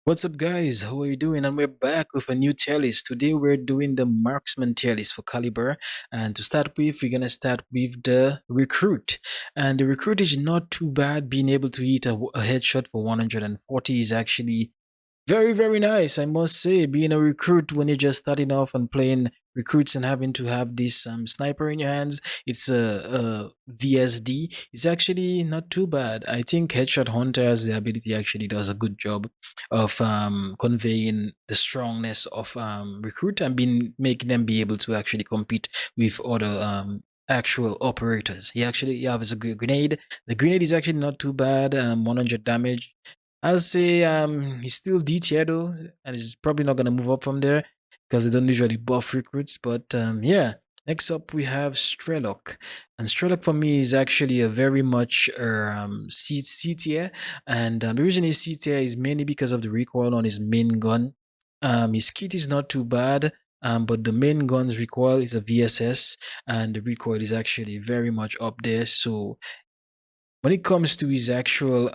What's up, guys? How are you doing? And we're back with a new tier list. Today we're doing the Marksman tier list for Caliber. And to start with, we're gonna start with the recruit. And the recruit is not too bad. Being able to hit a headshot for 140 is actually very, very nice, I must say. Being a recruit when you're just starting off and playing recruits and having to have this sniper in your hands, it's a VSD. It's actually not too bad. I think Headshot Hunter has the ability actually does a good job of conveying the strongness of recruit and being making them be able to actually compete with other actual operators. He actually has a good grenade. The grenade is actually not too bad. 100 damage. I'll say he's still D tier though, and he's probably not gonna move up from there because they don't usually buff recruits. But yeah, next up we have Strelok, and Strelok for me is actually a very much C tier, and the reason he's C tier is mainly because of the recoil on his main gun. His kit is not too bad. But the main gun's recoil is a VSS, and the recoil is actually very much up there. So when it comes to his actual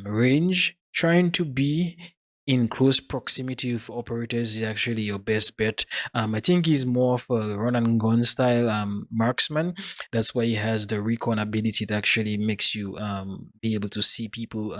range, trying to be in close proximity with operators is actually your best bet. I think he's more of a run and gun style marksman. That's why he has the recon ability that actually makes you be able to see people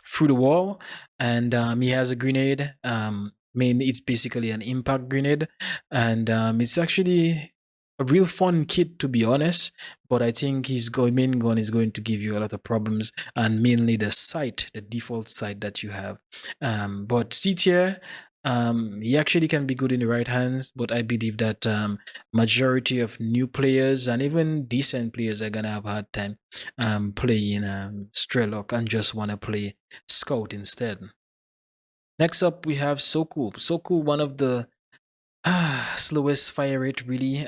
through the wall. And he has a grenade. It's basically an impact grenade, and it's actually a real fun kit, to be honest. But I think his main gun is going to give you a lot of problems, and mainly the sight, the default sight that you have. But C tier, he actually can be good in the right hands, but I believe that majority of new players and even decent players are gonna have a hard time playing Strelok and just wanna play Scout instead. Next up, we have Soku. Soku, one of the slowest fire rate, really.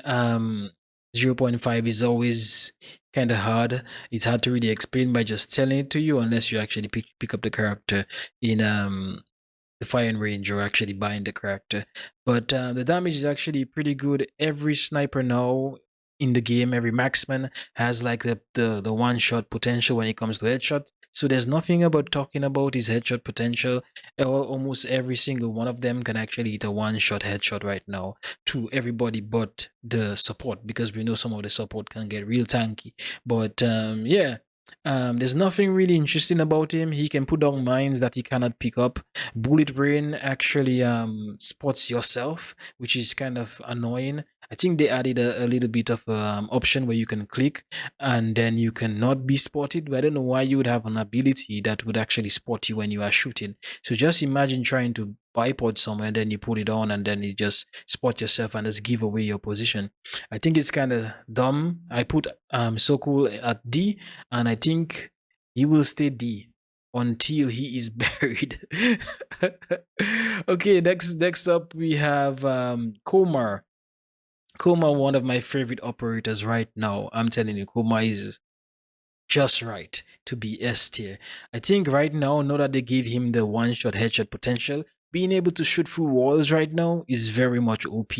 0.5 is always kind of hard. It's hard to really explain by just telling it to you unless you actually pick up the character in the firing range or actually buying the character. But the damage is actually pretty good. Every sniper now in the game, every marksman has like the one shot potential when it comes to headshot. So there's nothing about talking about his headshot potential. Almost every single one of them can actually hit a one shot headshot right now to everybody but the support, because we know some of the support can get real tanky. But yeah, there's nothing really interesting about him. He can put down mines that he cannot pick up. Bullet Brain actually spots yourself, which is kind of annoying. I think they added a little bit of option where you can click and then you cannot be spotted. But I don't know why you would have an ability that would actually spot you when you are shooting. So just imagine trying to bipod somewhere and then you put it on and then you just spot yourself and just give away your position. I think it's kind of dumb. I put So Cool at D, and I think he will stay D until he is buried. Okay, next up we have Komar. Komar, one of my favorite operators right now. I'm telling you, Komar is just right to be S tier. I think right now that they gave him the one shot headshot potential, being able to shoot through walls right now is very much OP.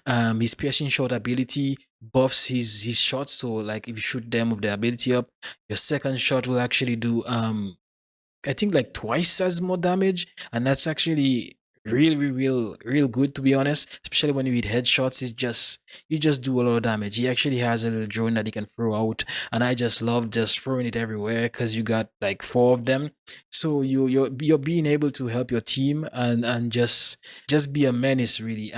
His piercing shot ability buffs his shots. So like if you shoot them with the ability up, your second shot will actually do I think like twice as more damage, and that's actually real good, to be honest. Especially when you hit headshots, you just do a lot of damage. He actually has a little drone that he can throw out, and I just love just throwing it everywhere because you got like four of them. So you're being able to help your team and just be a menace, really.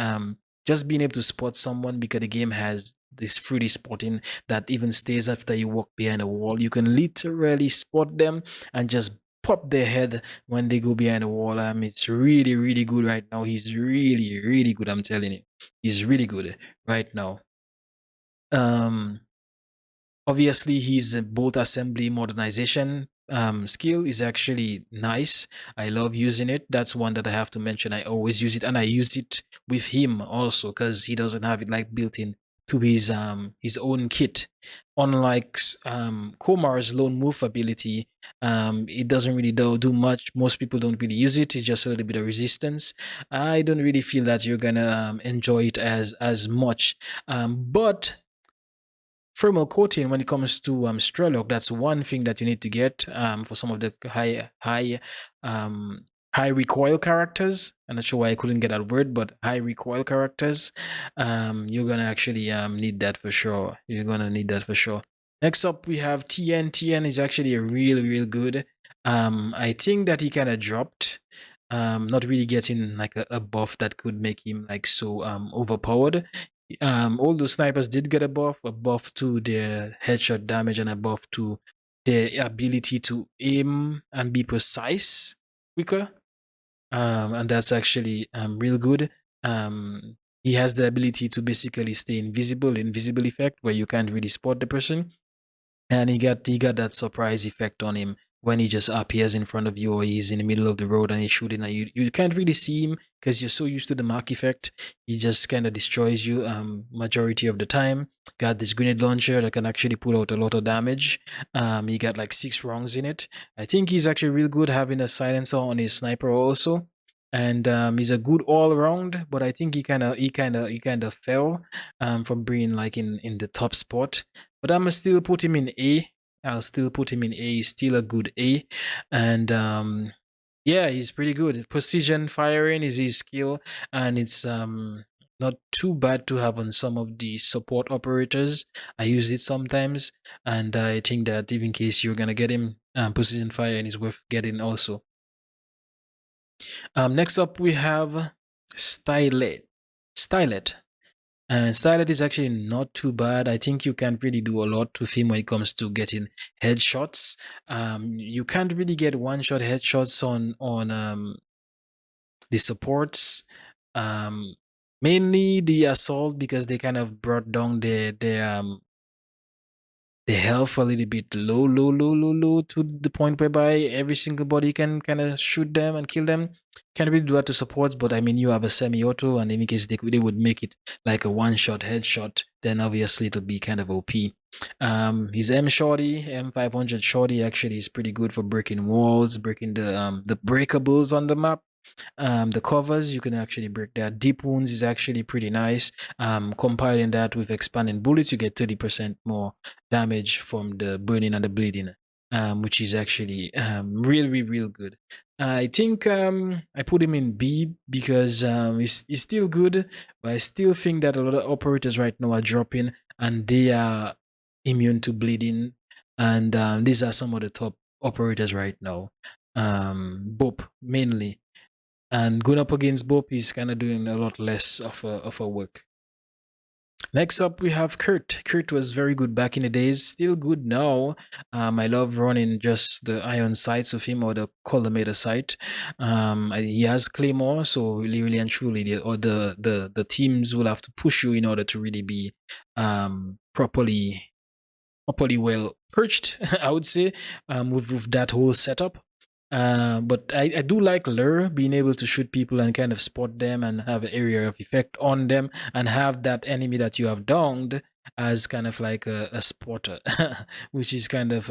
Just being able to spot someone, because the game has this 3D spotting that even stays after you walk behind a wall. You can literally spot them and just pop their head when they go behind the wall. It's really good right now. He's really good. I'm telling you, he's really good right now. Um, Obviously, his bolt assembly modernization skill is actually nice. I love using it. That's one that I have to mention. I always use it, and I use it with him also because he doesn't have it like built in to his own kit. Unlike Komar's lone move ability, it doesn't really do much. Most people don't really use it. It's just a little bit of resistance. I don't really feel that you're gonna enjoy it as much. But thermal coating, when it comes to Strelok, that's one thing that you need to get for some of the high high recoil characters. I'm not sure why I couldn't get that word, but high recoil characters. You're gonna actually need that for sure. You're gonna need that for sure. Next up, we have TN. TN is actually a real good. I think that he kind of dropped. Not really getting like a buff that could make him like so overpowered. All those snipers did get a buff to their headshot damage and a buff to their ability to aim and be precise quicker. And that's actually real good. He has the ability to basically stay invisible effect, where you can't really spot the person, and he got that surprise effect on him when he just appears in front of you, or he's in the middle of the road and he's shooting at you. You can't really see him because you're so used to the mark effect. He just kind of destroys you majority of the time. Got this grenade launcher that can actually put out a lot of damage. He got like 6 rounds in it. I think he's actually real good having a silencer on his sniper also. And he's a good all around, but I think he kind of fell from being like in the top spot. But I'ma still put him in A. I'll still put him in A. He's still a good A. And yeah, he's pretty good. Precision firing is his skill, and it's not too bad to have on some of the support operators. I use it sometimes, and I think that even in case you're gonna get him, precision firing is worth getting also. Next up we have Stylet. Stylet. And Stylet is actually not too bad. I think you can really do a lot with him when it comes to getting headshots. You can't really get one-shot headshots on the supports. Mainly the assault, because they kind of brought down the health a little bit low to the point whereby every single body can kind of shoot them and kill them. Can't really do that to supports, but I mean, you have a semi-auto, and in case they would make it like a one-shot headshot, then obviously it'll be kind of OP. His M500 shorty actually is pretty good for breaking walls, breaking the breakables on the map. The covers, you can actually break that. Deep wounds is actually pretty nice. Compiling that with expanding bullets, you get 30% more damage from the burning and the bleeding, which is actually real good. I think I put him in B because he's still good, but I still think that a lot of operators right now are dropping, and they are immune to bleeding, and these are some of the top operators right now. Boop mainly, and going up against Boop is kind of doing a lot less of a work. Next up, we have Kurt. Kurt was very good back in the days, still good now. I love running just the iron sights with him, or the collimator sight. He has Claymore, so really and truly, the teams will have to push you in order to really be properly well perched, I would say, with that whole setup. But I do like Lure, being able to shoot people and kind of spot them and have an area of effect on them, and have that enemy that you have downed as kind of like a spotter, which is kind of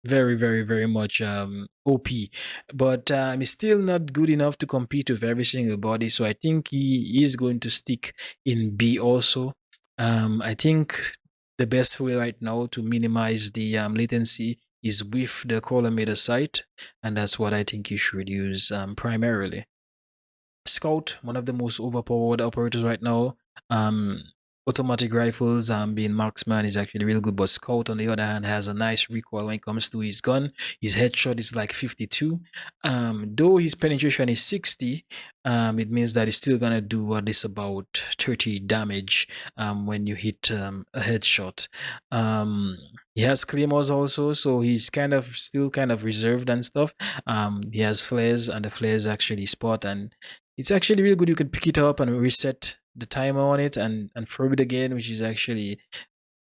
very much OP. But he's still not good enough to compete with every single body, so I think he is going to stick in B also. I think the best way right now to minimize the latency is with the collimator sight, and that's what I think you should use primarily. Scout, one of the most overpowered operators right now. Automatic rifles, being marksman is actually really good, but Scout on the other hand has a nice recoil when it comes to his gun. His headshot is like 52. Though his penetration is 60, it means that he's still gonna do at least about 30 damage when you hit a headshot. He has claymores also, so he's still kind of reserved and stuff. He has flares, and the flares actually spot, and it's actually really good. You can pick it up and reset the timer on it and throw it again, which is actually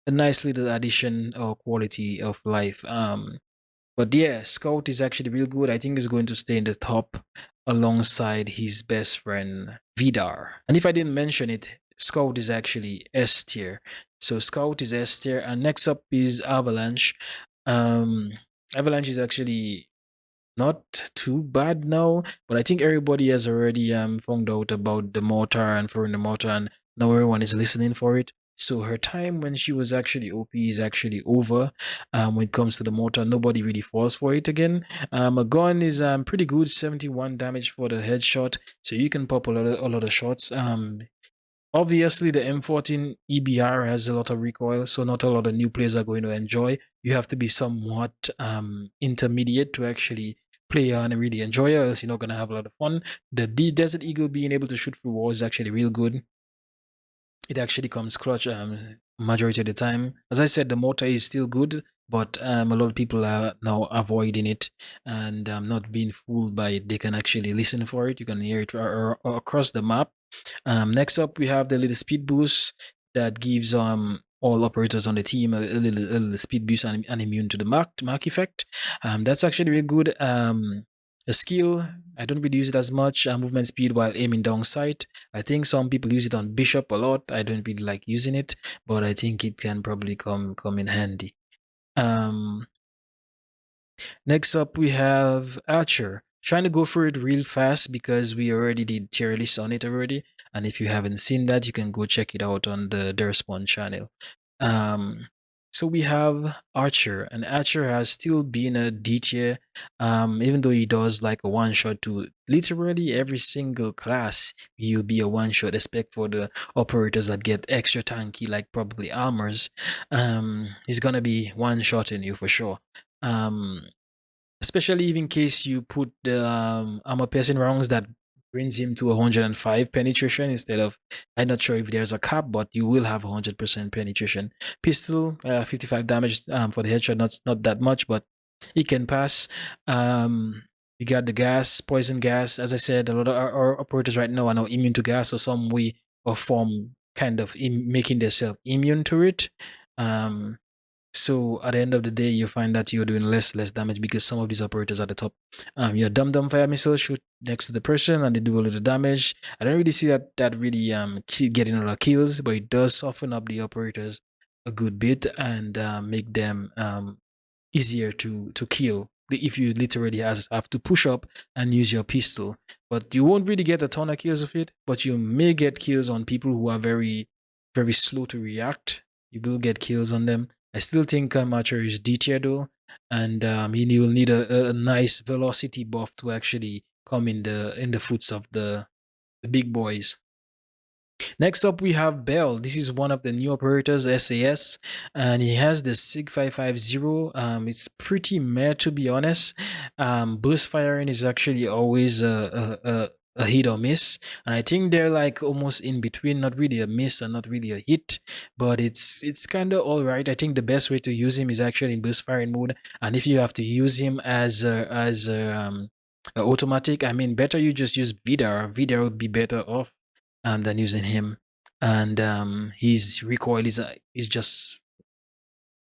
a nice little addition or quality of life. But yeah, Scout is actually real good. I think he's going to stay in the top alongside his best friend Vidar. And if I didn't mention it, Scout is actually S tier. So Scout is S tier, and next up is Avalanche. Avalanche is actually not too bad now, but I think everybody has already found out about the mortar and throwing the mortar, and now everyone is listening for it. So her time when she was actually OP is actually over. When it comes to the mortar, nobody really falls for it again. A gun is pretty good, 71 damage for the headshot. So you can pop a lot of shots. Obviously, the M14 EBR has a lot of recoil, so not a lot of new players are going to enjoy. You have to be somewhat intermediate to actually play on and really enjoy it, else you're not going to have a lot of fun. The Desert Eagle being able to shoot through walls is actually real good. It actually comes clutch majority of the time. As I said, the mortar is still good, but a lot of people are now avoiding it and not being fooled by it. They can actually listen for it. You can hear it across the map. Next up, we have the little speed boost that gives all operators on the team a little speed boost and immune to the mark effect. That's actually really good. A skill, I don't really use it as much. Movement speed while aiming down sight. I think some people use it on Bishop a lot. I don't really like using it, but I think it can probably come in handy. Next up, we have Archer. Trying to go through it real fast because we already did tier list on it already. And if you haven't seen that, you can go check it out on the Derspawn channel. So we have Archer, and Archer has still been a D tier, even though he does like a one shot to literally every single class. He'll be a one shot, except for the operators that get extra tanky, like probably armors. He's gonna be one shotting you for sure. Especially in case you put the armor piercing rounds that brings him to 105 penetration instead of, I'm not sure if there's a cap, but you will have 100% penetration. Pistol, 55 damage for the headshot, not that much, but it can pass. You got the gas, poison gas. As I said, a lot of our operators right now are now immune to gas, or some way or form kind of making themselves immune to it. So at the end of the day, you find that you're doing less damage because some of these operators at the top, your dum fire missile shoot next to the person and they do a little damage. I don't really see that really getting a lot of kills, but it does soften up the operators a good bit and make them easier to kill if you literally have to push up and use your pistol. But you won't really get a ton of kills of it, but you may get kills on people who are very, very slow to react. You will get kills on them. I still think Archer is D tier though, and he will need a nice velocity buff to actually come in the foots of the big boys. Next up, we have Bell. This is one of the new operators, SAS, and he has the SIG 550. It's pretty meh, to be honest. Burst firing is actually always a hit or miss, and I think they're like almost in between, not really a miss and not really a hit, but it's kind of all right. I think the best way to use him is actually in burst firing mode, and if you have to use him as automatic, I mean, better you just use Vidar. Vidar would be better off than using him. And his recoil is just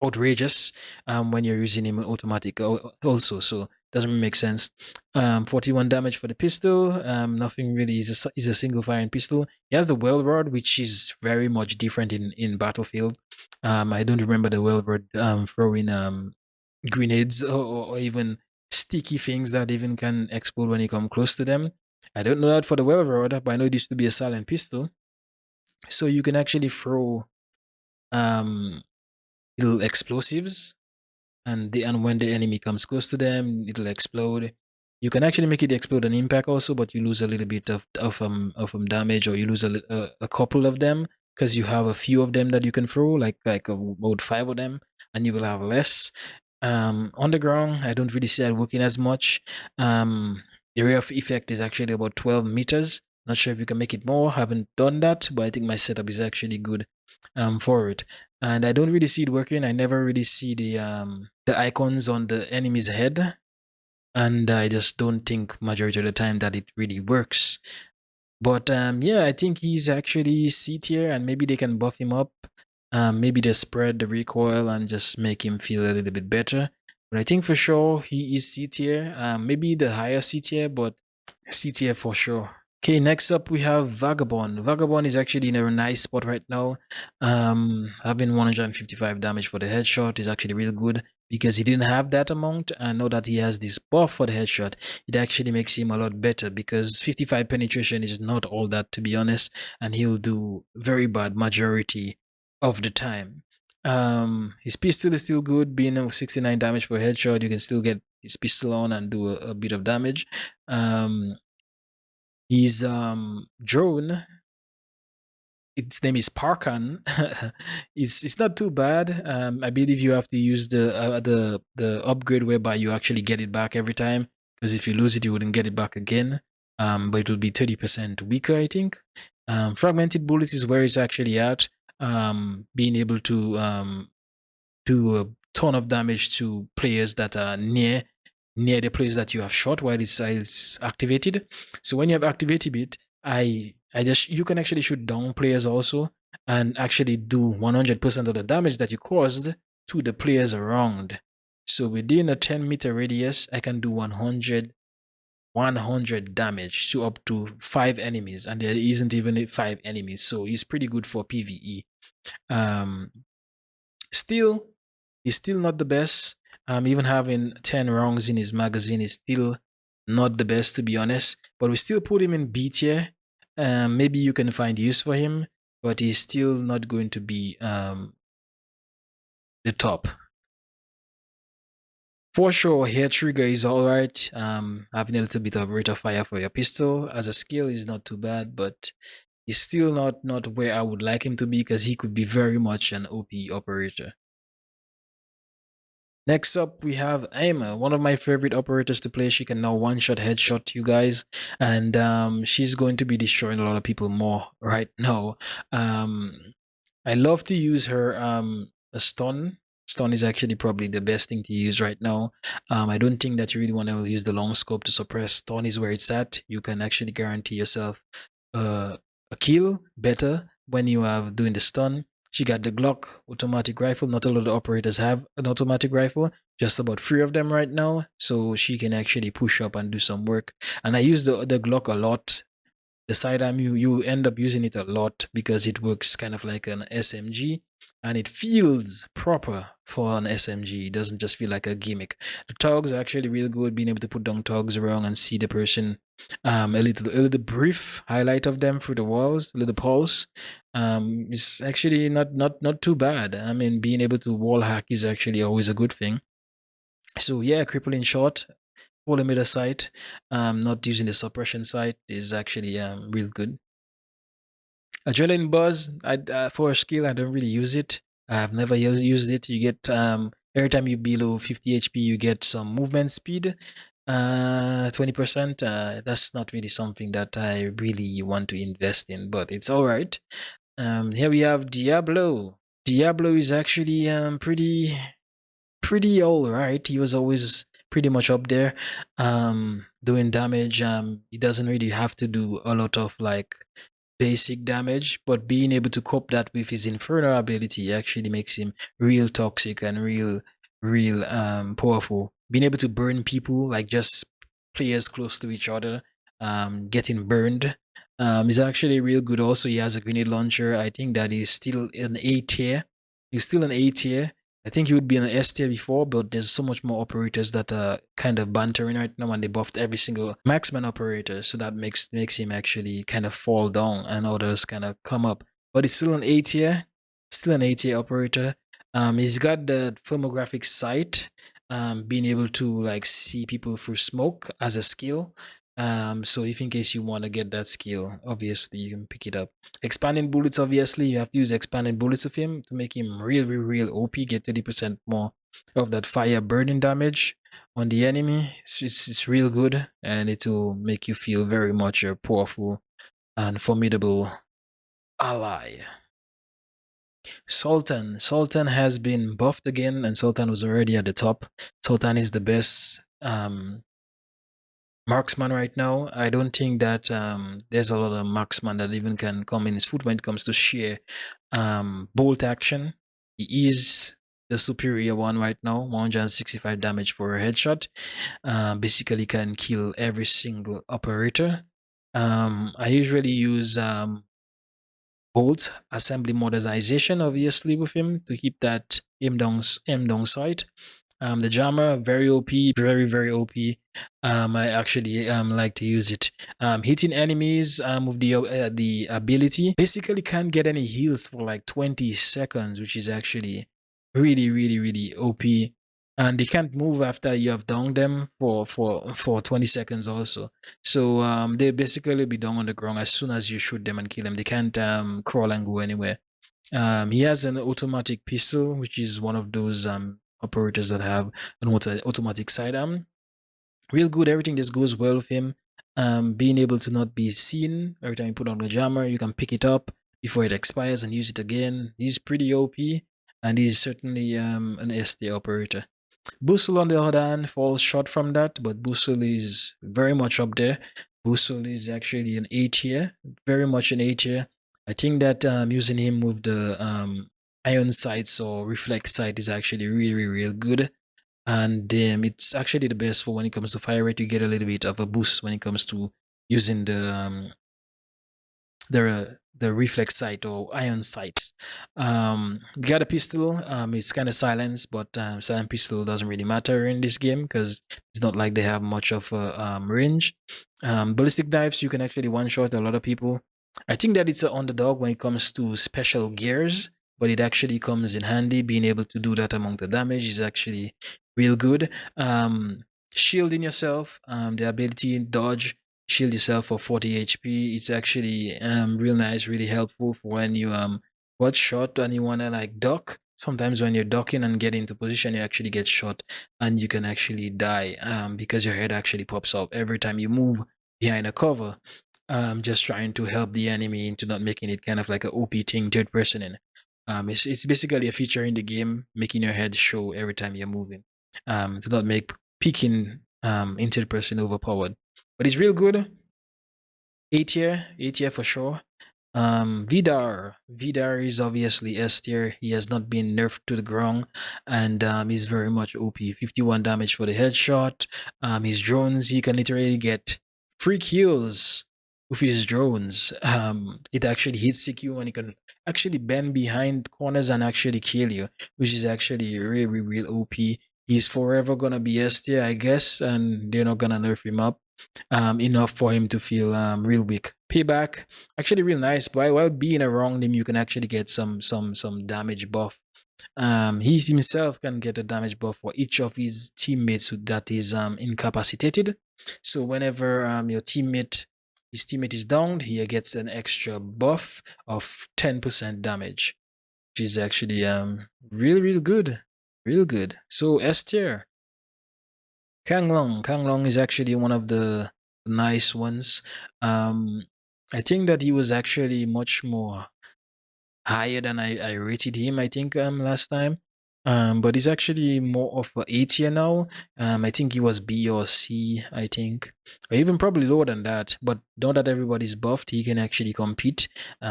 outrageous when you're using him automatic also, so doesn't really make sense. 41 damage for the pistol. Nothing really, is a single firing pistol. He has the well rod, which is very much different in Battlefield. I don't remember the well rod throwing grenades or even sticky things that even can explode when you come close to them. I don't know that for the well rod, but I know it used to be a silent pistol. So you can actually throw little explosives, and when the enemy comes close to them, it'll explode. You can actually make it explode an impact also, but you lose a little bit of damage, or you lose a couple of them because you have a few of them that you can throw, like about 5 of them, and you will have less. On the ground, I don't really see that working as much. The area of effect is actually about 12 meters. Not sure if you can make it more. Haven't done that, but I think my setup is actually good for it. And I don't really see it working. I never really see the icons on the enemy's head, and I just don't think majority of the time that it really works. But yeah, I think he's actually C tier, and maybe they can buff him up. Maybe they spread the recoil and just make him feel a little bit better. But I think for sure he is C tier. Maybe the higher C tier, but C tier for sure. Okay, next up we have Vagabond. Vagabond is actually in a nice spot right now. Having 155 damage for the headshot is actually real good because he didn't have that amount, and now that he has this buff for the headshot, it actually makes him a lot better because 55 penetration is not all that, to be honest, and he'll do very bad majority of the time. His pistol is still good, being 69 damage per headshot. You can still get his pistol on and do a bit of damage. His drone, its name is Parkan. It's not too bad. I believe you have to use the upgrade whereby you actually get it back every time. Because if you lose it, you wouldn't get it back again. But it will be 30% weaker, I think. Fragmented bullets is where it's actually at. Being able to do a ton of damage to players that are near the place that you have shot while it's activated. So when you have activated it, I just you can actually shoot down players also and actually do 100% of the damage that you caused to the players around. So within a 10-meter radius, I can do 100 damage to up to 5 enemies, and there isn't even 5 enemies, so it's pretty good for PvE. Um, Still, he's still not the best. Even having 10 rounds in his magazine is still not the best, to be honest. But we still put him in B tier. Maybe you can find use for him, but he's still not going to be the top. For sure, hair trigger is alright. Having a little bit of rate of fire for your pistol as a skill is not too bad, but he's still not where I would like him to be because he could be very much an OP operator. Next up, we have Amma, one of my favorite operators to play. She can now one-shot headshot you guys, and she's going to be destroying a lot of people more right now. I love to use her a stun. Stun is actually probably the best thing to use right now. I don't think that you really want to use the long scope to suppress. Stun is where it's at. You can actually guarantee yourself a kill better when you are doing the stun. She got the Glock automatic rifle. Not a lot of operators have an automatic rifle. Just about 3 of them right now. So she can actually push up and do some work. And I use the Glock a lot. The sidearm, you end up using it a lot because it works kind of like an SMG. And it feels proper for an SMG. It doesn't just feel like a gimmick. The togs are actually real good. Being able to put down togs around and see the person, a little brief highlight of them through the walls, a little pulse. It's actually not too bad. I mean, being able to wall hack is actually always a good thing. So yeah, crippling shot, full emitter sight, not using the suppression sight is actually real good. Adrenaline buzz, for a skill, I don't really use it. I've never used it. You get every time you below 50 HP, you get some movement speed, 20%. That's not really something that I really want to invest in, but it's all right. Here we have Diablo. Diablo is actually pretty all right. He was always pretty much up there, doing damage. He doesn't really have to do a lot of like basic damage, but being able to cope that with his Inferno ability actually makes him real toxic and real powerful. Being able to burn people, like just players close to each other, getting burned, is actually real good. Also, he has a grenade launcher. I think that is still an A tier. He's still an A tier. I think he would be an S tier before, but there's so much more operators that are kind of bantering right now, and they buffed every single Marksman operator, so that makes him actually kind of fall down, and others kind of come up. But it's still an A tier, operator. He's got the thermographic sight, being able to like see people through smoke as a skill. So if in case you want to get that skill, obviously you can pick it up. Expanding bullets, obviously you have to use expanding bullets of him to make him real OP, get 30% more of that fire burning damage on the enemy. It's real good, and it will make you feel very much a powerful and formidable ally. Sultan has been buffed again, and Sultan was already at the top. Sultan is the best marksman right now. I don't think that there's a lot of marksman that even can come in his foot when it comes to sheer bolt action. He is the superior one right now. 165 damage for a headshot. Basically can kill every single operator. I usually use bolt assembly modernization, obviously, with him to keep that aim down sight. The jammer, very OP, very, very OP. I actually like to use it. Hitting enemies with the ability basically can't get any heals for like 20 seconds, which is actually really, really, really OP. And they can't move after you have downed them for 20 seconds also. So they basically be down on the ground as soon as you shoot them and kill them. They can't crawl and go anywhere. He has an automatic pistol, which is one of those operators that have an automatic sidearm. Real good, everything just goes well with him. Being able to not be seen every time you put on the jammer, you can pick it up before it expires and use it again. He's pretty OP, and he's certainly an SD operator. Bustle, on the other hand, falls short from that, but Bustle is very much up there. Bustle is actually an A tier, very much an A tier. I think that using him with the iron sights or reflect sight is actually really, really good. And it's actually the best for when it comes to fire rate. You get a little bit of a boost when it comes to using the reflex sight or iron sights. Got a pistol. It's kind of silenced, but silent pistol doesn't really matter in this game because it's not like they have much of a range. Ballistic knives, you can actually one shot a lot of people. I think that it's an underdog when it comes to special gears, but it actually comes in handy. Being able to do that among the damage is actually real good. Shielding yourself, the ability dodge, shield yourself for 40 HP. It's actually real nice, really helpful for when you got shot and you wanna like duck. Sometimes when you're ducking and get into position, you actually get shot and you can actually die because your head actually pops up every time you move behind a cover. Just trying to help the enemy into not making it kind of like a OP thing, third person in. It's basically a feature in the game, making your head show every time you're moving. To not make peeking in third person overpowered. But it's real good. A tier, A tier for sure. Vidar is obviously S tier. He has not been nerfed to the ground, and he's very much OP. 51 damage for the headshot. His drones, he can literally get free kills with his drones. It actually hits CQ and he can actually bend behind corners and actually kill you, which is actually really, real OP. He's forever gonna be S tier, I guess, and they're not gonna nerf him up enough for him to feel real weak. Payback, actually real nice. While being around him, you can actually get some damage buff. He himself can get a damage buff for each of his teammates that is incapacitated. So whenever his teammate is downed, he gets an extra buff of 10% damage, which is actually real good, real good. So S tier. Kang Long is actually one of the nice ones. I think that he was actually much more higher than I rated him, I think, last time. But he's actually more of a A tier now. I think he was B or C, I think. Or even probably lower than that. But now that everybody's buffed, he can actually compete,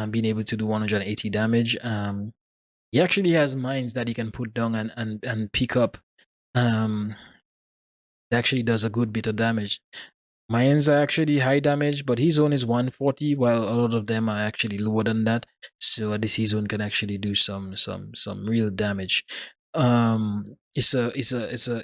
being able to do 180 damage. He actually has mines that he can put down and pick up. It actually does a good bit of damage. Mines are actually high damage, but his zone is 140, while a lot of them are actually lower than that. So this zone can actually do some real damage. It's a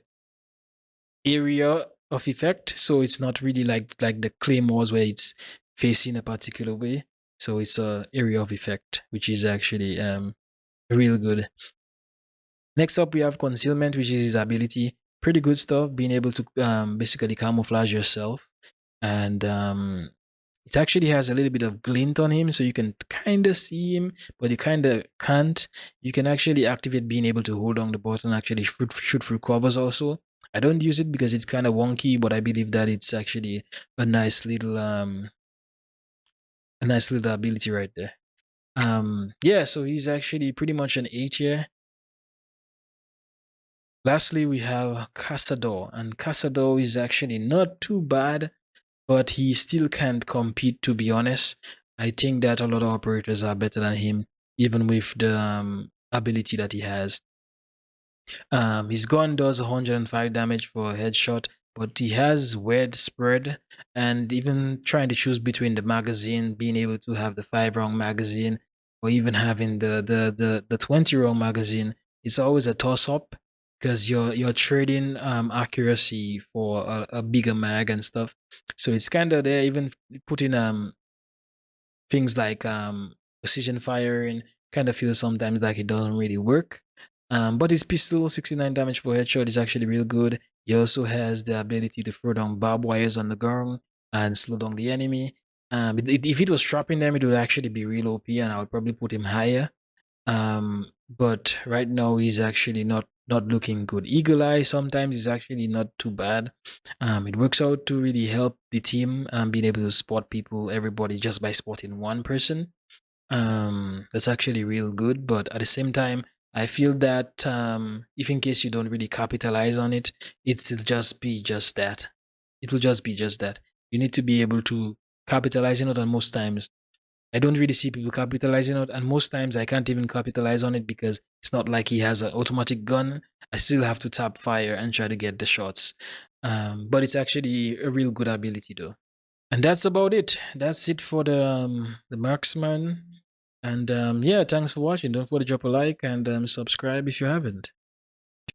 area of effect, so it's not really like the claymores where it's facing a particular way. So it's a area of effect, which is actually real good. Next up, we have concealment, which is his ability. Pretty good stuff, being able to basically camouflage yourself. And it actually has a little bit of glint on him, so you can kind of see him, but you kind of can't. You can actually activate being able to hold on the button, actually shoot through covers also. I don't use it because it's kind of wonky, but I believe that it's actually a nice little ability right there. Yeah, so he's actually pretty much an A tier. Lastly, we have Casador, and Casador is actually not too bad, but he still can't compete, to be honest. I think that a lot of operators are better than him, even with the ability that he has. His gun does 105 damage for a headshot, but he has weird spread, and even trying to choose between the magazine, being able to have the 5-round magazine, or even having the 20-round magazine, it's always a toss-up. because you're trading accuracy for a bigger mag and stuff. So it's kind of there. Even putting things like precision firing kind of feels sometimes like it doesn't really work. But his pistol 69 damage per headshot is actually real good. He also has the ability to throw down barbed wires on the ground and slow down the enemy. If it was trapping them, it would actually be real OP, and I would probably put him higher. But right now he's actually not looking good. Eagle Eye sometimes is actually not too bad. It works out to really help the team being able to spot people, everybody just by spotting one person. That's actually real good. But at the same time, I feel that if in case you don't really capitalize on it, it'll just be just that. It will just be just that. You need to be able to capitalize on it, and most times I don't really see people capitalizing on it, and most times I can't even capitalize on it because it's not like he has an automatic gun. I still have to tap fire and try to get the shots. But it's actually a real good ability though. And that's about it. That's it for the marksman. And yeah, thanks for watching. Don't forget to drop a like and subscribe if you haven't.